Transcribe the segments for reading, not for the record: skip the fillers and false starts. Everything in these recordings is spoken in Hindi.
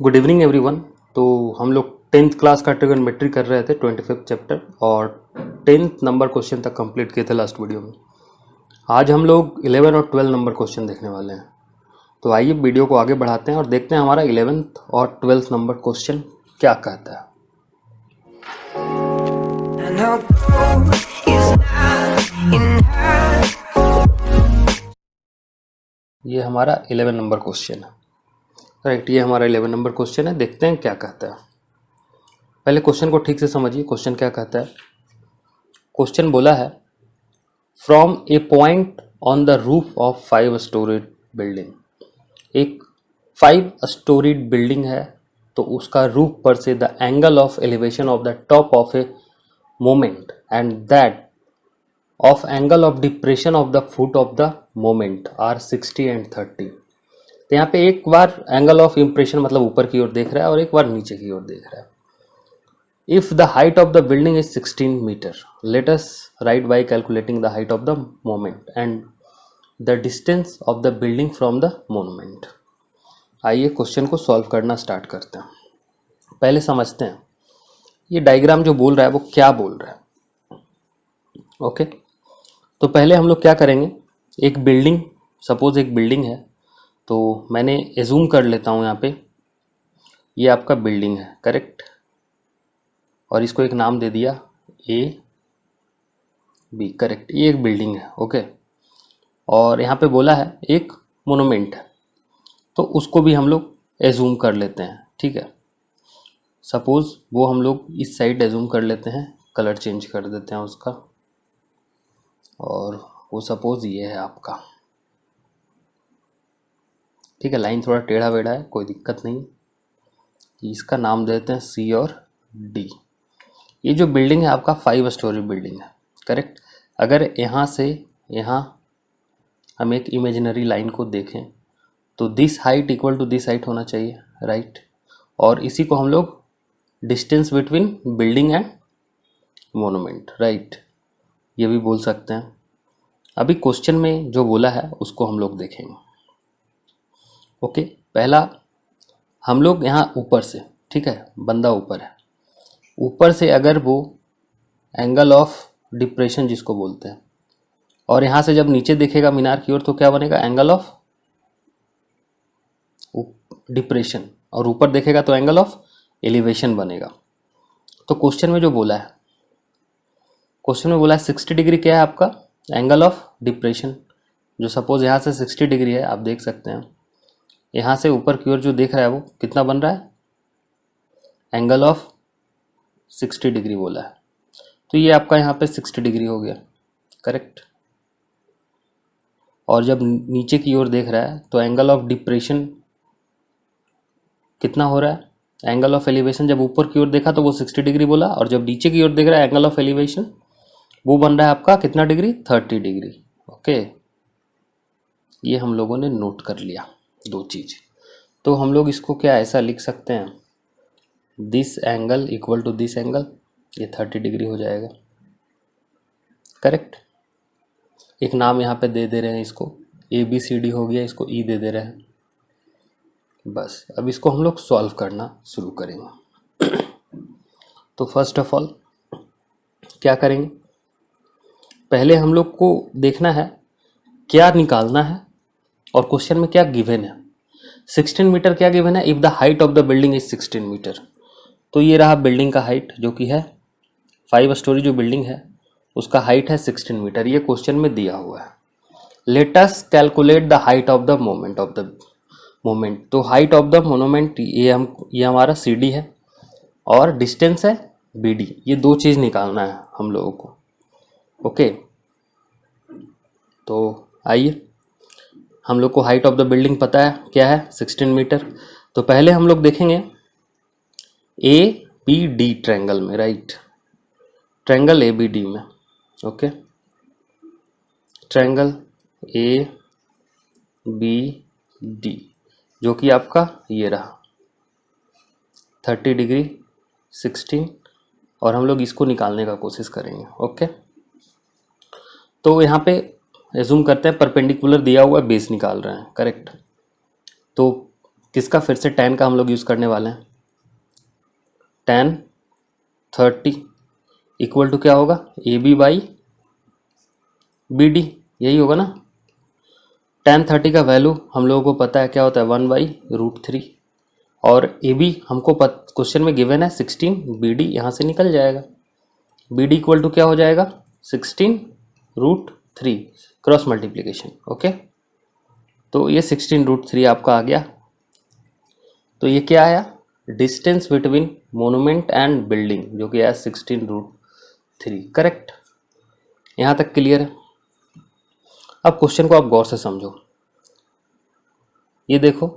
Good evening everyone. तो हम लोग 10th क्लास का ट्रिगोनोमेट्री कर रहे थे 25th चैप्टर और 10th नंबर क्वेश्चन तक कंप्लीट किए थे लास्ट वीडियो में। आज हम लोग 11 और 12 नंबर क्वेश्चन देखने वाले हैं। तो आइए वीडियो को आगे बढ़ाते हैं और देखते हैं हमारा 11th और 12th नंबर क्वेश्चन क्या कहता है। ये हमारा 11 नंबर क्वेश्चन है। राइट, ये हमारा 11 नंबर क्वेश्चन है। देखते हैं क्या कहता है। पहले क्वेश्चन को ठीक से समझिए। क्वेश्चन क्या कहता है? क्वेश्चन बोला है from A point on the roof of 5 storeyed building. एक 5 स्टोरीड बिल्डिंग है तो उसका रूफ पर से the angle of elevation of the top of a moment and that of angle of depression of the foot of the moment are 60 and 30। तो यहाँ पे एक बार एंगल ऑफ इम्प्रेशन मतलब ऊपर की ओर देख रहा है और एक बार नीचे की ओर देख रहा है। If the height of the building is 16 metre, let us write by calculating the height of the moment and the distance of the building from the monument. आइए क्वेश्चन को सॉल्व करना स्टार्ट करते हैं। पहले समझते हैं ये डायग्राम जो बोल रहा है वो क्या बोल रहा है। ओके, तो पहले हम लोग क्या करेंगे, एक बिल्डिंग, सपोज एक बिल्डिंग है तो मैंने एज्यूम कर लेता हूँ यहाँ पे ये आपका बिल्डिंग है, करेक्ट, और इसको एक नाम दे दिया ए बी, करेक्ट। ये एक बिल्डिंग है, ओके। और यहाँ पे बोला है एक मोनुमेंट है तो उसको भी हम लोग एज्यूम कर लेते हैं, ठीक है। सपोज वो हम लोग इस साइड एज्यूम कर लेते हैं, कलर चेंज कर देते हैं उसका, और वो सपोज ये है आपका, ठीक है। लाइन थोड़ा टेढ़ा बेढ़ा है, कोई दिक्कत नहीं। इसका नाम देते हैं सी और डी। ये जो बिल्डिंग है आपका 5 स्टोरी बिल्डिंग है, करेक्ट। अगर यहाँ से यहाँ हम एक इमेजिनरी लाइन को देखें तो this height equal to this height होना चाहिए, राइट। और इसी को हम लोग distance between building and monument, right, ये भी बोल सकते हैं। अभी क्वेश्चन में जो बोला है उसको हम लोग देखेंगे। ओके, पहला हम लोग यहाँ ऊपर से, ठीक है, बंदा ऊपर है, ऊपर से अगर वो एंगल ऑफ डिप्रेशन जिसको बोलते हैं, और यहाँ से जब नीचे देखेगा मीनार की ओर तो क्या बनेगा, एंगल ऑफ डिप्रेशन, और ऊपर देखेगा तो एंगल ऑफ एलिवेशन बनेगा। तो क्वेश्चन में जो बोला है, क्वेश्चन में बोला है 60 डिग्री क्या है आपका, एंगल ऑफ डिप्रेशन, जो सपोज यहाँ से 60 डिग्री है, आप देख सकते हैं। यहाँ से ऊपर की ओर जो देख रहा है वो कितना बन रहा है, एंगल ऑफ 60 डिग्री बोला है, तो ये आपका यहाँ पे 60 डिग्री हो गया, करेक्ट। और जब नीचे की ओर देख रहा है तो एंगल ऑफ डिप्रेशन कितना हो रहा है, एंगल ऑफ एलिवेशन जब ऊपर की ओर देखा तो वो 60 डिग्री बोला, और जब नीचे की ओर देख रहा है एंगल ऑफ एलिवेशन वो बन रहा है आपका कितना डिग्री, 30 डिग्री। ओके, ये हम लोगों ने नोट कर लिया दो चीज। तो हम लोग इसको क्या ऐसा लिख सकते हैं, this angle equal to this angle, ये 30 डिग्री हो जाएगा, करेक्ट। एक नाम यहाँ पे दे दे रहे हैं इसको, ए बी सी डी हो गया, इसको ई दे दे रहे हैं। बस अब इसको हम लोग सॉल्व करना शुरू करेंगे। तो फर्स्ट ऑफ ऑल क्या करेंगे, पहले हम लोग को देखना है क्या निकालना है, और क्वेश्चन में क्या गिवन है। 16 मीटर क्या गिवन है, if the height of the building is 16 metre. तो ये रहा बिल्डिंग का हाइट जो कि है 5 स्टोरी जो बिल्डिंग है उसका हाइट है 16 मीटर, ये क्वेश्चन में दिया हुआ है। Let us calculate the height of the moment of the moment. तो हाइट ऑफ द मोनुमेंट ये हमारा सी डी है और डिस्टेंस है बी डी, ये दो चीज़ निकालना है हम लोगों को। ओके, तो आइए, हम लोग को हाइट ऑफ द बिल्डिंग पता है क्या है, 16 मीटर। तो पहले हम लोग देखेंगे ए बी डी ट्रायंगल में, right, triangle A B D में। Okay, triangle A B D जो कि आपका ये रहा 30 डिग्री 16, और हम लोग इसको निकालने का कोशिश करेंगे। ओके, तो यहाँ पे एज्यूम करते हैं परपेंडिकुलर दिया हुआ बेस निकाल रहे हैं, करेक्ट। तो किसका, फिर से tan का हम लोग यूज़ करने वाले हैं। tan 30 इक्वल टू क्या होगा, AB बाई BD, यही होगा ना। tan 30 का वैल्यू हम लोगों को पता है क्या होता है, 1/√3, और AB हमको क्वेश्चन में गिवन है 16, BD यहाँ से निकल जाएगा। BD इक्वल टू क्या हो जाएगा, 16√3, क्रॉस मल्टीप्लीकेशन। ओके, तो ये 16√3 आपका आ गया। तो ये क्या आया, distance between monument and building, जो कि है 16√3। करेक्ट, यहाँ तक क्लियर है। अब क्वेश्चन को आप गौर से समझो। ये देखो,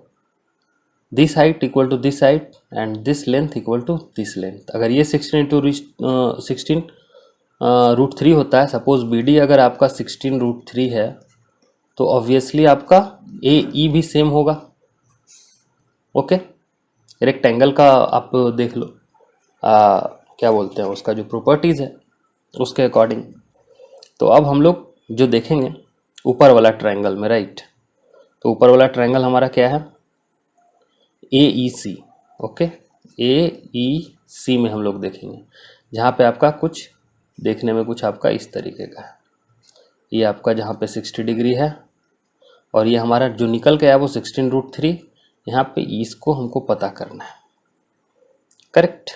this height equal to this height and this length equal to this length. अगर ये 16√3 होता है, सपोज BD अगर आपका 16√3 है, तो ऑब्वियसली आपका AE भी सेम होगा। ओके, रेक्टेंगल का आप देख लो, क्या बोलते हैं उसका जो प्रॉपर्टीज़ है उसके अकॉर्डिंग। तो अब हम लोग जो देखेंगे ऊपर वाला ट्रायंगल में, राइट, तो ऊपर वाला ट्रायंगल हमारा क्या है, AEC। ओके, AEC में हम लोग देखेंगे, जहाँ पे आपका कुछ देखने में कुछ आपका इस तरीके का है। ये आपका जहाँ पे 60 डिग्री है, और ये हमारा जो निकल के आया वो 16√3। यहाँ पे इसको हमको पता करना है। करेक्ट,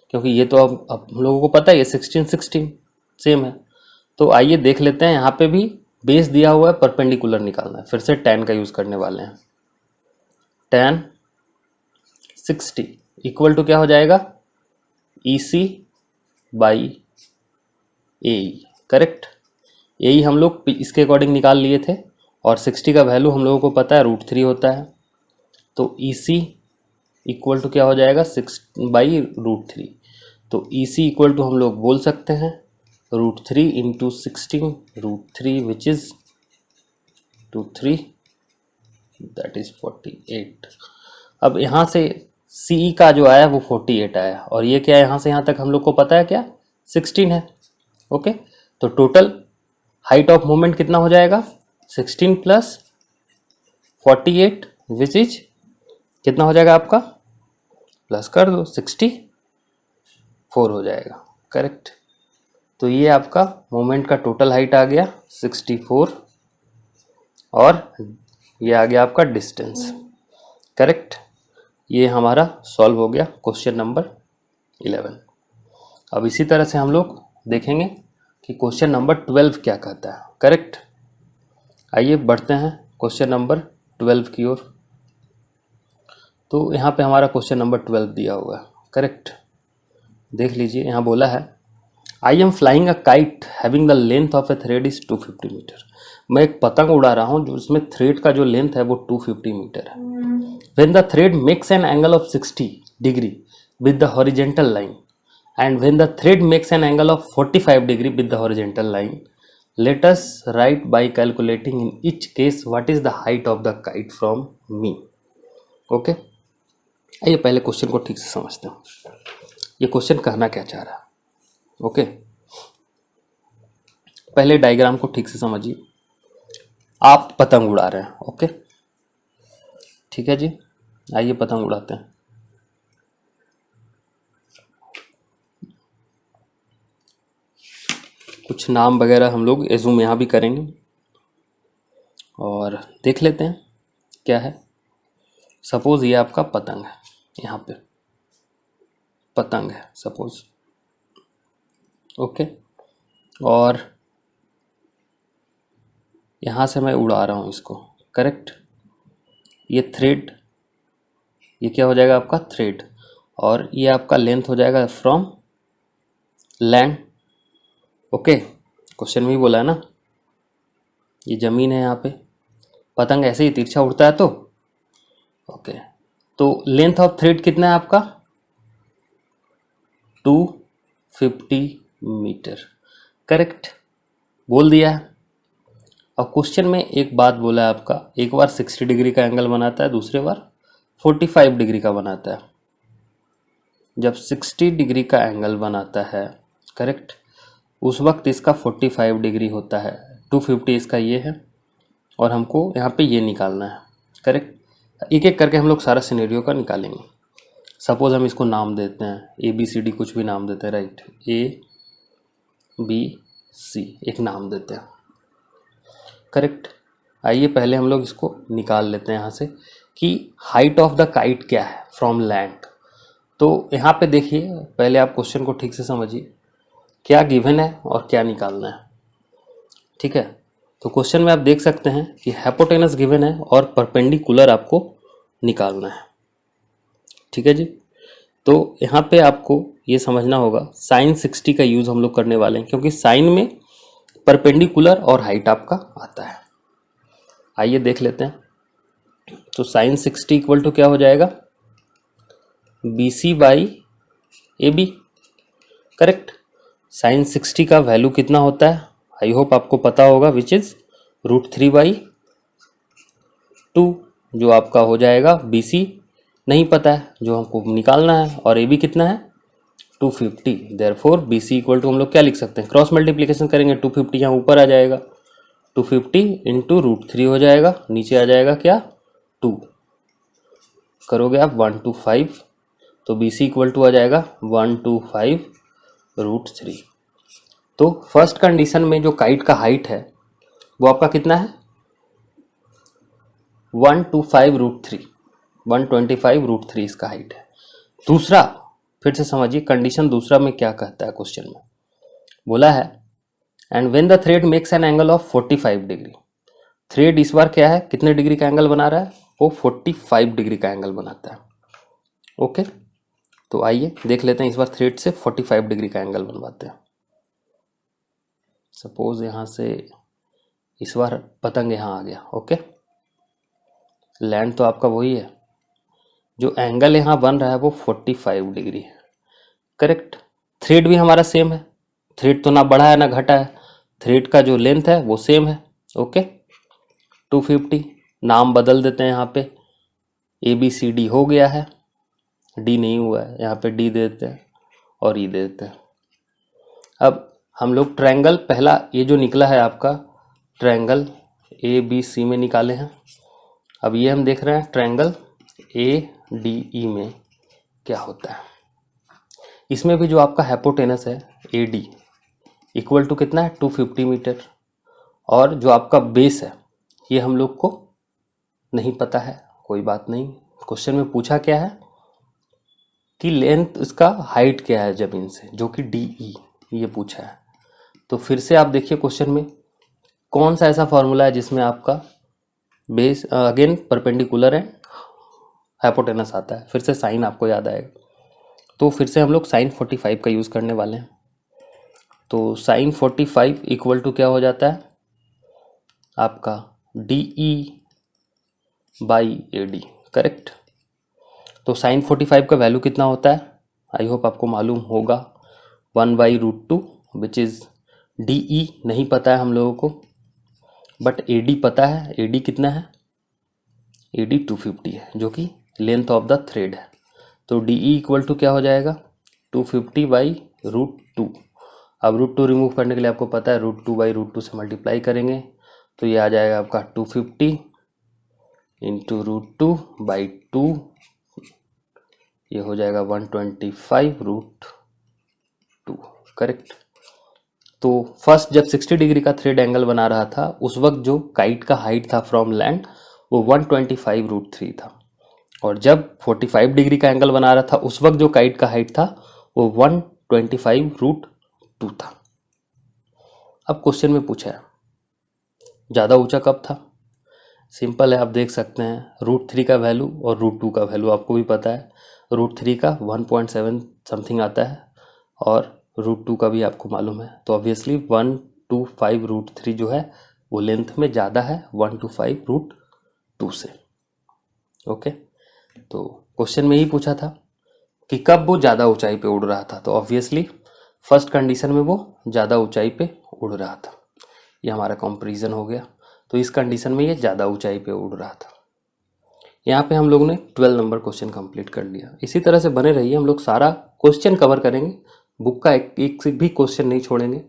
क्योंकि ये तो अब हम लोगों को पता है ये 16 सेम है। तो आइए देख लेते हैं, यहाँ पे भी बेस दिया हुआ है, परपेंडिकुलर निकालना है। फिर से tan का यूज़ करने वाले हैं। tan 60 इक्वल टू क्या हो जाएगा, EC by AE। Correct, AE हम लोग इसके अकॉर्डिंग निकाल लिए थे, और 60 का वैल्यू हम लोगों को पता है √3 होता है। तो EC इक्वल टू क्या हो जाएगा, 6/√3। तो EC इक्वल टू हम लोग बोल सकते हैं √3 into 16, √3 which is 2/3, that is 48। अब यहाँ से CE का जो आया वो 48 आया, और ये क्या है, यहाँ से यहाँ तक हम लोग को पता है क्या, 16 है। ओके, तो टोटल हाइट ऑफ मूवमेंट कितना हो जाएगा, 16 प्लस 48 विच इज कितना हो जाएगा आपका, प्लस कर दो 64 हो जाएगा। करेक्ट, तो ये आपका मोमेंट का टोटल हाइट आ गया 64, और ये आ गया आपका डिस्टेंस। करेक्ट, ये हमारा सॉल्व हो गया क्वेश्चन नंबर 11। अब इसी तरह से हम लोग देखेंगे कि क्वेश्चन नंबर 12 क्या कहता है। करेक्ट, आइए बढ़ते हैं क्वेश्चन नंबर 12 की ओर। तो यहाँ पे हमारा क्वेश्चन नंबर 12 दिया हुआ है। करेक्ट, देख लीजिए, यहाँ बोला है I am flying a kite having the length of a thread is 250 metre. मैं एक पतंग उड़ा रहा हूँ जो उसमें थ्रेड का जो लेंथ है वो 250 मीटर है। When the thread makes an angle of 60 degree with the horizontal line and when the thread makes an angle of 45 degree with the horizontal line, late us write by calculating in each case what is the height of the kite from me. Okay, आइए पहले क्वेश्चन को ठीक से समझते हैं, ये क्वेश्चन कहना क्या चाह रहा है। ओके, पहले डायग्राम को ठीक से समझिए। आप पतंग उड़ा रहे हैं, ओके, ठीक है जी, आइए पतंग उड़ाते हैं। कुछ नाम वगैरह हम लोग एज्यूम यहाँ भी करेंगे और देख लेते हैं क्या है। सपोज ये आपका पतंग है, यहाँ पे पतंग है सपोज, ओके, और यहाँ से मैं उड़ा रहा हूँ इसको। करेक्ट, ये थ्रेड, ये क्या हो जाएगा आपका थ्रेड, और ये आपका लेंथ हो जाएगा फ्रॉम लैंड। ओके, क्वेश्चन में ही बोला है ना, ये ज़मीन है, यहाँ पे पतंग ऐसे ही तिरछा उड़ता है। तो ओके, तो लेंथ ऑफ थ्रेड कितना है आपका 250 मीटर। करेक्ट, बोल दिया है। अब क्वेश्चन में एक बात बोला है आपका, एक बार 60 डिग्री का एंगल बनाता है, दूसरे बार 45 डिग्री का बनाता है। जब 60 डिग्री का एंगल बनाता है, करेक्ट, उस वक्त इसका 45 डिग्री होता है, 250 इसका ये है, और हमको यहाँ पे ये निकालना है। करेक्ट, एक एक करके हम लोग सारा सिनेरियो का निकालेंगे। सपोज हम इसको नाम देते हैं ABCD, कुछ भी नाम देते हैं, राइट, ABC एक नाम देते हैं, करेक्ट। आइए पहले हम लोग इसको निकाल लेते हैं यहाँ से कि हाइट ऑफ द काइट क्या है फ्रॉम लैंड। तो यहाँ पे देखिए, पहले आप क्वेश्चन को ठीक से समझिए, क्या गिवन है और क्या निकालना है, ठीक है। तो क्वेश्चन में आप देख सकते हैं कि हाइपोटेनस गिवन है और परपेंडिकुलर आपको निकालना है, ठीक है जी। तो यहाँ पे आपको ये समझना होगा sin 60 का यूज़ हम लोग करने वाले हैं, क्योंकि साइन में परपेंडिकुलर और हाइट आपका आता है। आइए देख लेते हैं। तो sin 60 इक्वल टू क्या हो जाएगा, BC by AB, correct. sin 60 का वैल्यू कितना होता है, आई होप आपको पता होगा, विच इज़ √3/2, जो आपका हो जाएगा। BC नहीं पता है जो हमको निकालना है, और AB कितना है 250। देयरफॉर BC इक्वल टू हम लोग क्या लिख सकते हैं, क्रॉस मल्टीप्लिकेशन करेंगे, 250 यहाँ ऊपर आ जाएगा, 250 इंटू √3 हो जाएगा, नीचे आ जाएगा क्या 2, करोगे आप 125, तो BC इक्वल टू आ जाएगा 125 √3। तो फर्स्ट कंडीशन में जो काइट का हाइट है वो आपका कितना है 125 √3, 125 √3 इसका हाइट है। दूसरा फिर से समझिए, कंडीशन दूसरा में क्या कहता है, क्वेश्चन में बोला है and when the thread makes an angle of 45 degree. Thread इस बार क्या है, कितने डिग्री का एंगल बना रहा है, वो 45 डिग्री का एंगल बनाता है, ओके। तो आइए देख लेते हैं, इस बार थ्रेड से 45 डिग्री का एंगल बनवाते हैं। सपोज यहाँ से इस बार पतंग यहाँ आ गया, ओके। लैंड तो आपका वही है, जो एंगल यहाँ बन रहा है वो 45 डिग्री है, करेक्ट। थ्रेड भी हमारा सेम है, थ्रेड तो ना बढ़ा है ना घटा है, थ्रेड का जो लेंथ है वो सेम है, ओके। 250, नाम बदल देते हैं, यहाँ पे ABCD हो गया है, D नहीं हुआ है, यहाँ पे D दे देते हैं और E दे देते हैं। अब हम लोग ट्रायंगल पहला ये जो निकला है आपका ट्रायंगल ABC में निकाले हैं। अब ये हम देख रहे हैं ट्रायंगल ADE में क्या होता है। इसमें भी जो आपका हाइपोटेनस है AD इक्वल टू कितना है 250 मीटर, और जो आपका बेस है ये हम लोग को नहीं पता है, कोई बात नहीं। क्वेश्चन में पूछा क्या है कि लेंथ इसका हाइट क्या है जमीन से, जो कि DE ये पूछा है। तो फिर से आप देखिए क्वेश्चन में कौन सा ऐसा फॉर्मूला है जिसमें आपका बेस अगेन परपेंडिकुलर है, हाइपोटेनस आता है, फिर से साइन आपको याद आएगा। तो फिर से हम लोग sin 45 का यूज़ करने वाले हैं। तो sin 45 इक्वल टू क्या हो जाता है आपका DE बाई AD, करेक्ट। तो sin 45 का वैल्यू कितना होता है, आई होप आपको मालूम होगा, 1/√2, विच इज़ DE नहीं पता है हम लोगों को, बट AD पता है। AD कितना है, AD 250 है, जो कि लेंथ ऑफ द थ्रेड है। तो DE इक्वल टू क्या हो जाएगा 250/√2। अब √2 रिमूव करने के लिए आपको पता है √2/√2 से मल्टीप्लाई करेंगे, तो ये आ जाएगा आपका 250 इंटू √2/2, ये हो जाएगा 125/√2, करेक्ट। तो फर्स्ट जब 60 डिग्री का थ्रेड एंगल बना रहा था उस वक्त जो काइट का हाइट था फ्रॉम लैंड वो 125/√3 था, और जब 45 डिग्री का एंगल बना रहा था उस वक्त जो काइट का हाइट था वो 125/√2 था। अब क्वेश्चन में पूछा है ज़्यादा ऊंचा कब था, सिंपल है, आप देख सकते हैं √3 का वैल्यू और √2 का वैल्यू आपको भी पता है। √3 का 1.7 समथिंग आता है और √2 का भी आपको मालूम है, तो ऑब्वियसली 125/√3 जो है वो लेंथ में ज़्यादा है 125/√2 से, ओके। तो क्वेश्चन में ही पूछा था कि कब वो ज़्यादा ऊंचाई पे उड़ रहा था, तो ऑब्वियसली फर्स्ट कंडीशन में वो ज़्यादा ऊंचाई पे उड़ रहा था, ये हमारा कंपैरिजन हो गया। तो इस कंडीशन में ये ज़्यादा ऊंचाई पे उड़ रहा था। यहाँ पे हम लोगों ने 12 नंबर क्वेश्चन कंप्लीट कर लिया। इसी तरह से बने रहिए, हम लोग सारा क्वेश्चन कवर करेंगे, बुक का एक से भी क्वेश्चन नहीं छोड़ेंगे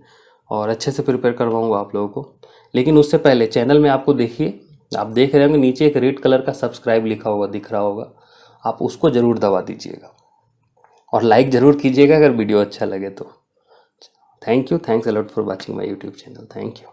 और अच्छे से प्रिपेयर करवाऊँगा आप लोगों को। लेकिन उससे पहले चैनल में आपको देखिए आप देख रहे होंगे नीचे एक रेड कलर का सब्सक्राइब लिखा होगा, दिख रहा होगा, आप उसको ज़रूर दबा दीजिएगा और लाइक ज़रूर कीजिएगा अगर वीडियो अच्छा लगे तो। Thank you, thanks a lot for watching my YouTube channel. Thank you.